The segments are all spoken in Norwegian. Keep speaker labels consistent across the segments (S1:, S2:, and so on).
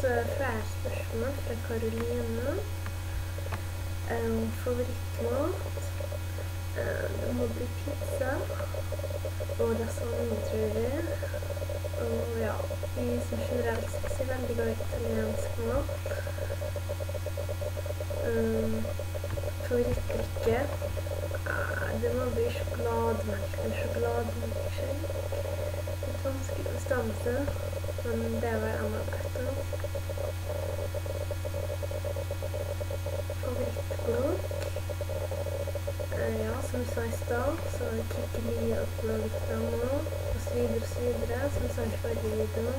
S1: så er det flere spørsmål fra Karoline. Favorittmat. Det må bli pizza. Og lasagne, tror jeg. Og ja, jeg som generelt sett er veldig glad i italiensk mat. Favorittdrikke. Det må bli sjokolademelk eller sjokolademelkshake. Litt vanskelig å bestemme seg, men det var en av beste. Favorittblogg. Ja, som jeg sa i stad, så er det Kikkelia og blogget frem nå, og så videre, som jeg sa i forrige video.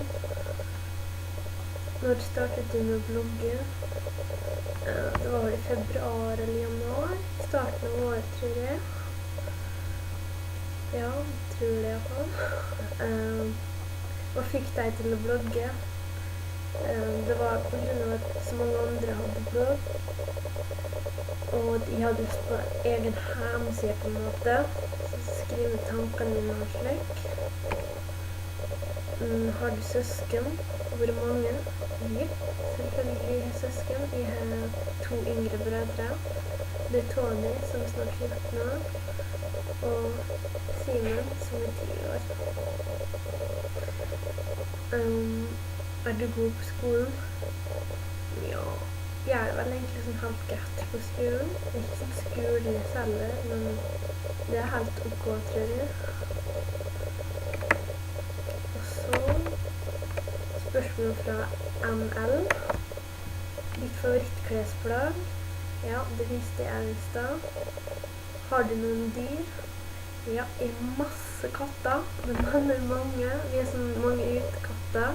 S1: Når startet du med å blogge? Det var vel i februar eller januar, starten av året, tror jeg. Ja, tror det i hvert fall. Hva fikk deg til å blogge? Det var på grunn av at så mange andre hadde blogg, og de hadde lyst på egen hjemmeside på en måte, så skrive tankene dine og slik. Har du søsken? Hvor mange? Ja, selvfølgelig har søsken. Jeg har 2 yngre brødre. Det er Tony, som er snart 14 år, og Simon, som er 10 år. Er du god på skolen? Ja, jeg er vel egentlig sånn halvt greit på skolen. Ikke sånn skole selv, men det er helt ok, tror jeg. Og så spørsmål fra ML. Ditt favorittklesplagg? Ja, det visste jeg i stad. Har du noen dyr? Ja, jeg har masse katter, men han er mange. Vi er sånn mange utekatter.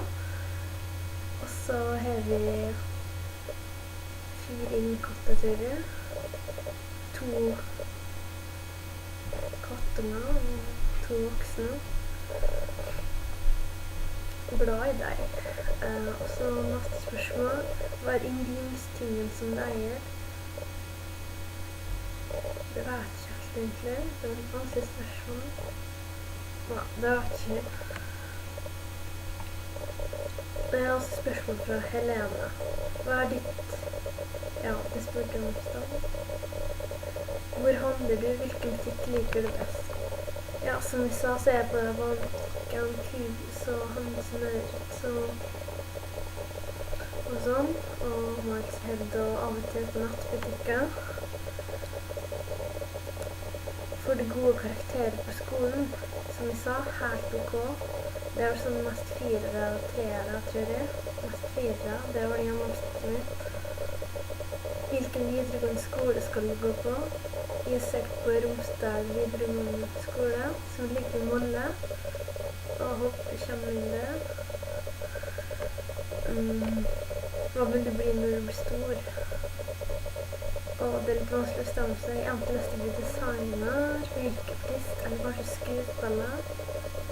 S1: Og så har vi 4 innekatter, tror jeg. 2 kattunger og 2 voksne. Glad i deg. Og så neste spørsmål. Hva er yndlingstingen som du eier? Det vet jeg ikke helt egentlig. Det var et vanskelig spørsmål. Ja, det vet jeg ikke. Det er også spørsmål fra Helene. Hva er ditt... Ja, det spurte om i stad. Hvor handler du? Hvilken butikk liker du best? Ja, som vi sa, så er jeg på Valken, Kubus og Hans Møret og sånn. Og Marks Head og av og til på nattbutikker. Får du gode karakterer på skolen? Som vi sa, helt ok. Det var sånn mest 4 og 3, tror jeg. Mest 4, det var gjennomsnittet mitt. Hvilken videregående skole skal du gå på? Jeg har søkt på Romsdal videregående skole, som ligger i Molle, og håper jeg kommer inn der. Hva vil du bli når du blir stor? Og det er litt vanskelig å stemme seg. Jeg har enten lyst til å bli designer, makeupartist, eller kanskje skuespiller.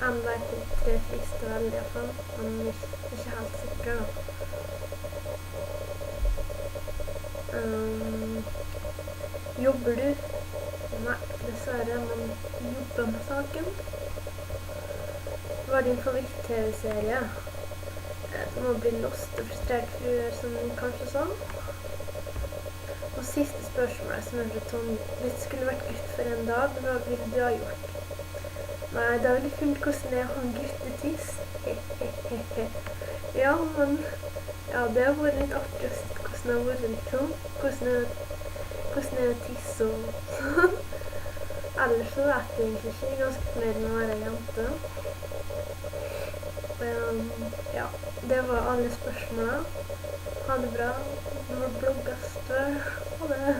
S1: Enda de 3 siste veldig i hvert fall, men jeg er ikke helt sikker da. Jobber du? Nei, dessverre, men jobber med saken. Hva er din favoritt-TV-serie? Det må bli Lost og frustrert fruer, som du kanskje sa. Og siste spørsmålet, som er fra Tonje. Hvis du skulle vært gutt for en dag, hva ville du ha gjort? Nei, det er veldig kult hvordan det er å ha en guttetiss. Ja, men... Ja, det har vært litt artig å se hvordan det har vært liksom. Hvordan er det tiss og sånn. Ellers så vet jeg egentlig ikke. Jeg er ganske fornøyd med å være jente. Ja, det var alle spørsmålene. Ha det bra. Nå blogges det. Ha det.